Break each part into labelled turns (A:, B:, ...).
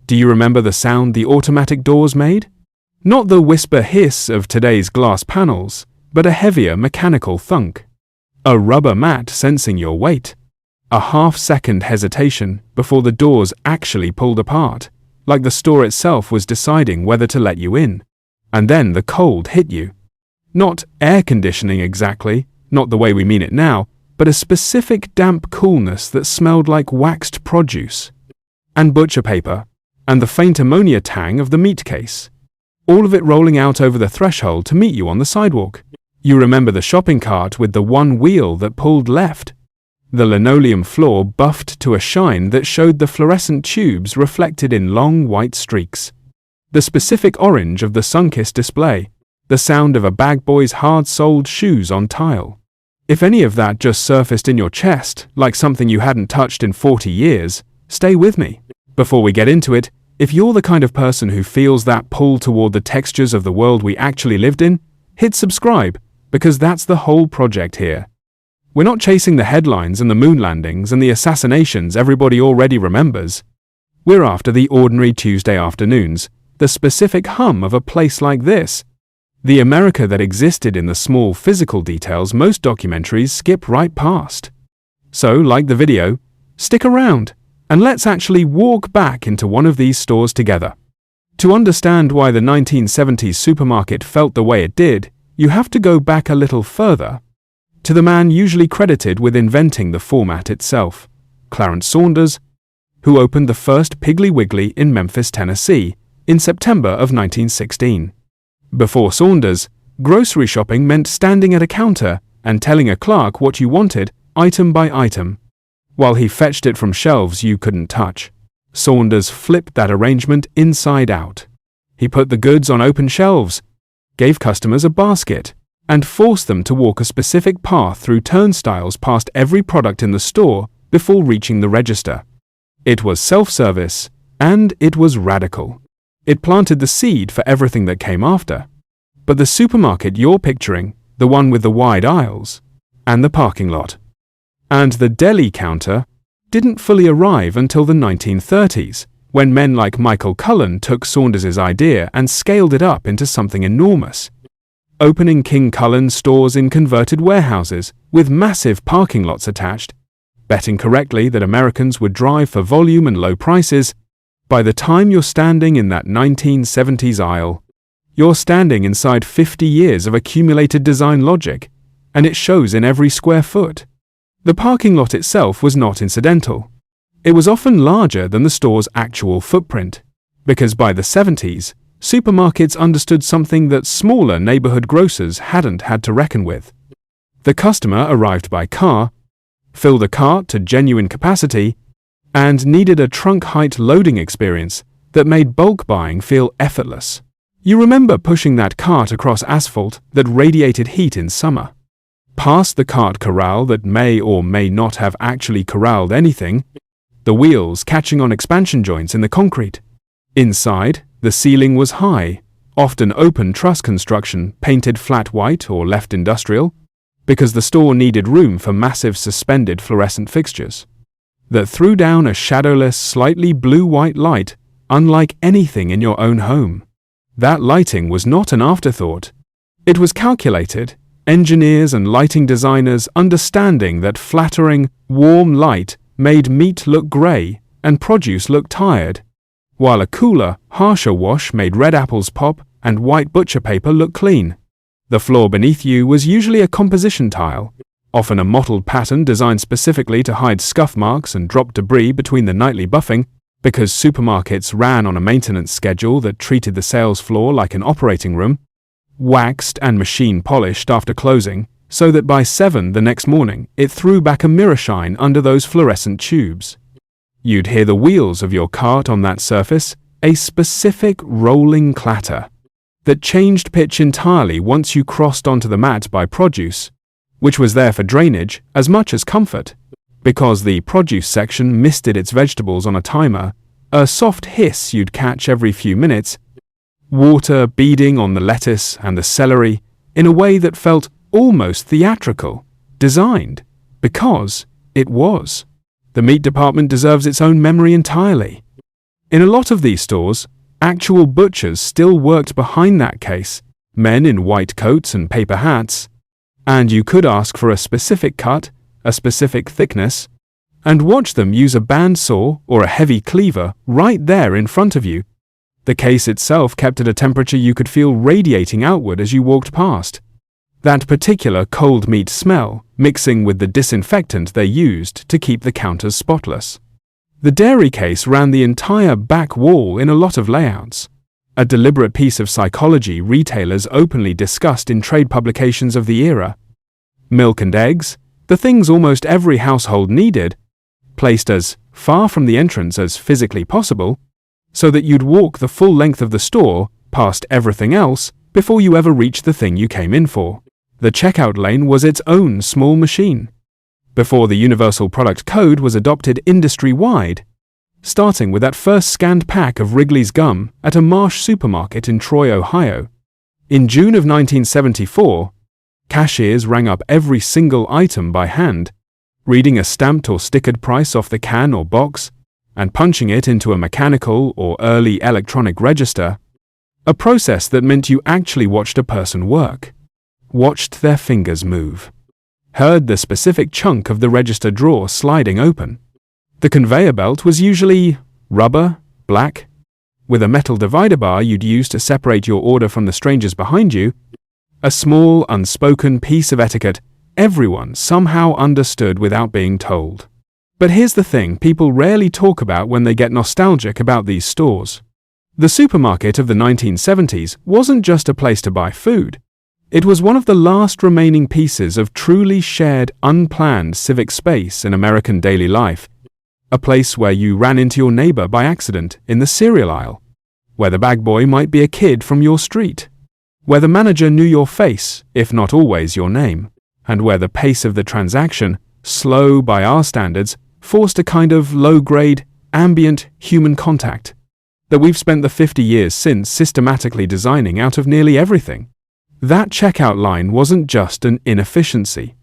A: Do you remember the sound the automatic doors made? Not the whisper hiss of today's glass panels, but a heavier mechanical thunk. A rubber mat sensing your weight. A half-second hesitation before the doors actually pulled apart, like the store itself was deciding whether to let you in. And then the cold hit you. Not air conditioning exactly, not the way we mean it now, but a specific damp coolness that smelled like waxed produce. And butcher paper, and the faint ammonia tang of the meat case. All of it rolling out over the threshold to meet you on the sidewalk. You remember the shopping cart with the one wheel that pulled left. The linoleum floor buffed to a shine that showed the fluorescent tubes reflected in long white streaks. The specific orange of the Sunkist display. The sound of a bag boy's hard-soled shoes on tile. If any of that just surfaced in your chest, like something you hadn't touched in 40 years, stay with me. Before we get into it, if you're the kind of person who feels that pull toward the textures of the world we actually lived in, hit subscribe, because that's the whole project here. We're not chasing the headlines and the moon landings and the assassinations everybody already remembers. We're after the ordinary Tuesday afternoons, the specific hum of a place like this. The America that existed in the small physical details most documentaries skip right past. So, like the video, stick around, and let's actually walk back into one of these stores together. To understand why the 1970s supermarket felt the way it did, you have to go back a little further, to the man usually credited with inventing the format itself, Clarence Saunders, who opened the first Piggly Wiggly in Memphis, Tennessee, in September of 1916. Before Saunders, grocery shopping meant standing at a counter and telling a clerk what you wanted, item by item, while he fetched it from shelves you couldn't touch. Saunders flipped that arrangement inside out. He put the goods on open shelves, gave customers a basket, and forced them to walk a specific path through turnstiles past every product in the store before reaching the register. It was self-service, and it was radical. It planted the seed for everything that came after. But the supermarket you're picturing, the one with the wide aisles, and the parking lot, and the deli counter, didn't fully arrive until the 1930s, when men like Michael Cullen took Saunders's idea and scaled it up into something enormous. Opening King Cullen stores in converted warehouses with massive parking lots attached, betting correctly that Americans would drive for volume and low prices. By the time you're standing in that 1970s aisle, you're standing inside 50 years of accumulated design logic, and it shows in every square foot. The parking lot itself was not incidental. It was often larger than the store's actual footprint, because by the 70s, supermarkets understood something that smaller neighborhood grocers hadn't had to reckon with. The customer arrived by car, filled a cart to genuine capacity, and needed a trunk-height loading experience that made bulk buying feel effortless. You remember pushing that cart across asphalt that radiated heat in summer, past the cart corral that may or may not have actually corralled anything, the wheels catching on expansion joints in the concrete. Inside, the ceiling was high, often open truss construction painted flat white or left industrial, because the store needed room for massive suspended fluorescent fixtures that threw down a shadowless, slightly blue-white light unlike anything in your own home. That lighting was not an afterthought. It was calculated, engineers and lighting designers understanding that flattering, warm light made meat look grey and produce look tired, while a cooler, harsher wash made red apples pop and white butcher paper look clean. The floor beneath you was usually a composition tile, often a mottled pattern designed specifically to hide scuff marks and drop debris between the nightly buffing, because supermarkets ran on a maintenance schedule that treated the sales floor like an operating room, waxed and machine polished after closing, so that by 7 the next morning it threw back a mirror shine under those fluorescent tubes. You'd hear the wheels of your cart on that surface, a specific rolling clatter that changed pitch entirely once you crossed onto the mat by produce, which was there for drainage as much as comfort, because the produce section misted its vegetables on a timer, a soft hiss you'd catch every few minutes, water beading on the lettuce and the celery in a way that felt almost theatrical, designed, because it was. The meat department deserves its own memory entirely. In a lot of these stores, actual butchers still worked behind that case, men in white coats and paper hats, and you could ask for a specific cut, a specific thickness, and watch them use a bandsaw or a heavy cleaver right there in front of you. The case itself kept at a temperature you could feel radiating outward as you walked past. That particular cold meat smell mixing with the disinfectant they used to keep the counters spotless. The dairy case ran the entire back wall in a lot of layouts, a deliberate piece of psychology retailers openly discussed in trade publications of the era. Milk and eggs, the things almost every household needed, placed as far from the entrance as physically possible, so that you'd walk the full length of the store past everything else before you ever reached the thing you came in for. The checkout lane was its own small machine. Before the Universal Product Code was adopted industry-wide, starting with that first scanned pack of Wrigley's gum at a Marsh supermarket in Troy, Ohio. In June of 1974, cashiers rang up every single item by hand, reading a stamped or stickered price off the can or box, and punching it into a mechanical or early electronic register, a process that meant you actually watched a person work, watched their fingers move, heard the specific chunk of the register drawer sliding open. The conveyor belt was usually rubber, black, with a metal divider bar you'd use to separate your order from the strangers behind you, a small, unspoken piece of etiquette everyone somehow understood without being told. But here's the thing people rarely talk about when they get nostalgic about these stores. The supermarket of the 1970s wasn't just a place to buy food. It was one of the last remaining pieces of truly shared, unplanned civic space in American daily life. A place where you ran into your neighbor by accident in the cereal aisle, where the bag boy might be a kid from your street, where the manager knew your face, if not always your name, and where the pace of the transaction, slow by our standards, forced a kind of low-grade, ambient human contact that we've spent the 50 years since systematically designing out of nearly everything. That checkout line wasn't just an inefficiency.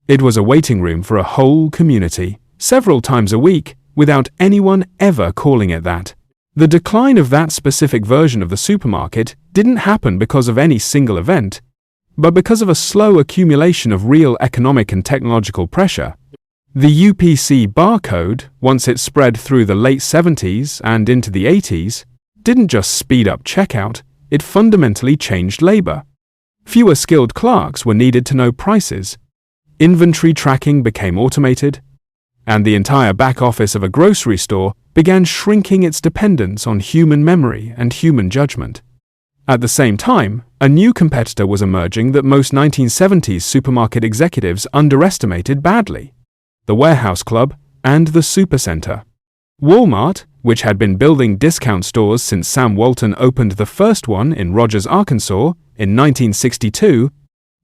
A: It was a waiting room for a whole community, several times a week, without anyone ever calling it that. The decline of that specific version of the supermarket didn't happen because of any single event, but because of a slow accumulation of real economic and technological pressure. The UPC barcode, once it spread through the late 70s and into the 80s, didn't just speed up checkout, it fundamentally changed labor. Fewer skilled clerks were needed to know prices. Inventory tracking became automated, and the entire back office of a grocery store began shrinking its dependence on human memory and human judgment. At the same time, a new competitor was emerging that most 1970s supermarket executives underestimated badly: the warehouse club and the supercenter. Walmart, which had been building discount stores since Sam Walton opened the first one in Rogers, Arkansas, in 1962,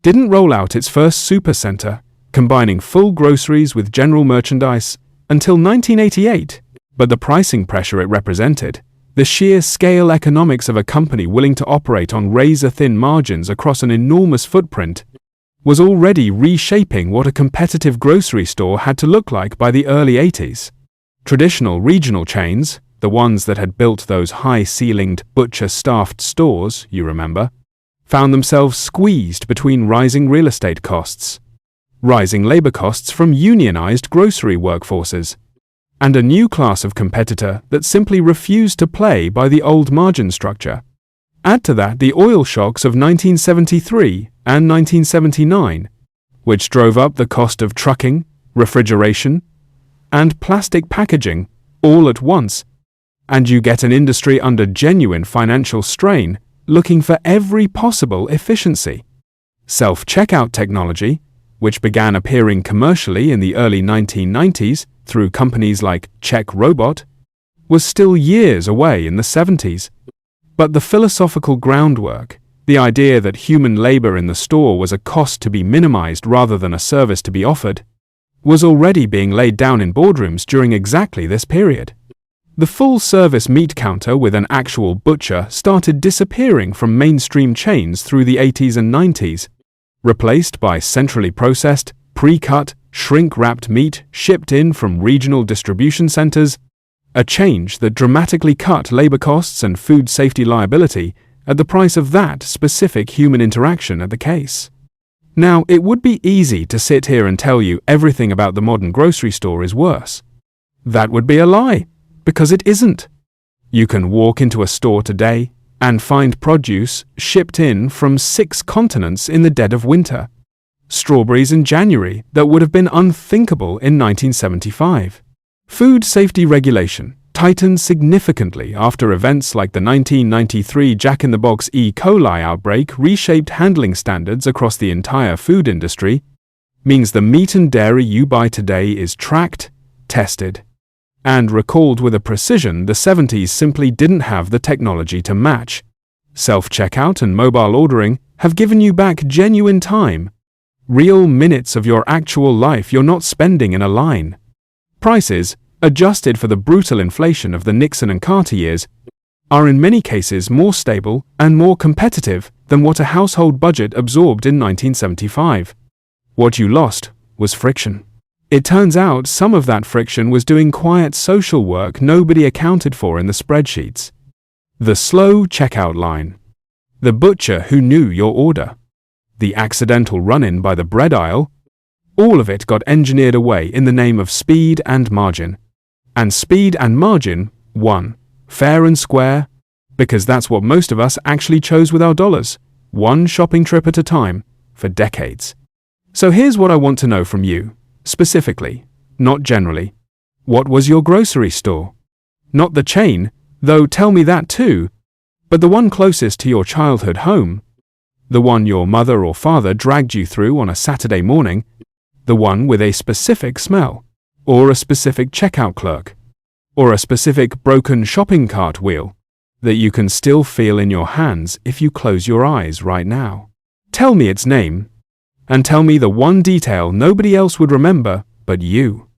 A: didn't roll out its first supercenter, combining full groceries with general merchandise, until 1988, but the pricing pressure it represented, the sheer scale economics of a company willing to operate on razor-thin margins across an enormous footprint, was already reshaping what a competitive grocery store had to look like by the early 80s. Traditional regional chains, the ones that had built those high-ceilinged, butcher-staffed stores, you remember, found themselves squeezed between rising real estate costs, rising labor costs from unionized grocery workforces, and a new class of competitor that simply refused to play by the old margin structure. Add to that the oil shocks of 1973 and 1979, which drove up the cost of trucking, refrigeration, and plastic packaging all at once, and you get an industry under genuine financial strain looking for every possible efficiency. Self-checkout technology, which began appearing commercially in the early 1990s through companies like Check Robot, was still years away in the 70s. But the philosophical groundwork, the idea that human labor in the store was a cost to be minimized rather than a service to be offered, was already being laid down in boardrooms during exactly this period. The full-service meat counter with an actual butcher started disappearing from mainstream chains through the 80s and 90s, replaced by centrally processed, pre-cut, shrink-wrapped meat shipped in from regional distribution centers A change that dramatically cut labor costs and food safety liability at the price of that specific human interaction at the case. Now, it would be easy to sit here and tell you everything about the modern grocery store is worse. That would be a lie, because it isn't. You can walk into a store today and find produce shipped in from 6 continents in the dead of winter. Strawberries in January that would have been unthinkable in 1975. Food safety regulation tightened significantly after events like the 1993 Jack-in-the-Box E. coli outbreak reshaped handling standards across the entire food industry, means the meat and dairy you buy today is tracked, tested, and recalled with a precision the 70s simply didn't have the technology to match. Self-checkout and mobile ordering have given you back genuine time, real minutes of your actual life you're not spending in a line. Prices, adjusted for the brutal inflation of the Nixon and Carter years, are in many cases more stable and more competitive than what a household budget absorbed in 1975. What you lost was friction. It turns out some of that friction was doing quiet social work nobody accounted for in the spreadsheets. The slow checkout line. The butcher who knew your order. The accidental run-in by the bread aisle. All of it got engineered away in the name of speed and margin. And speed and margin won, fair and square, because that's what most of us actually chose with our dollars, one shopping trip at a time, for decades. So here's what I want to know from you, specifically, not generally. What was your grocery store? Not the chain, though tell me that too, but the one closest to your childhood home, the one your mother or father dragged you through on a Saturday morning, the one with a specific smell, or a specific checkout clerk, or a specific broken shopping cart wheel that you can still feel in your hands if you close your eyes right now. Tell me its name, and tell me the one detail nobody else would remember but you.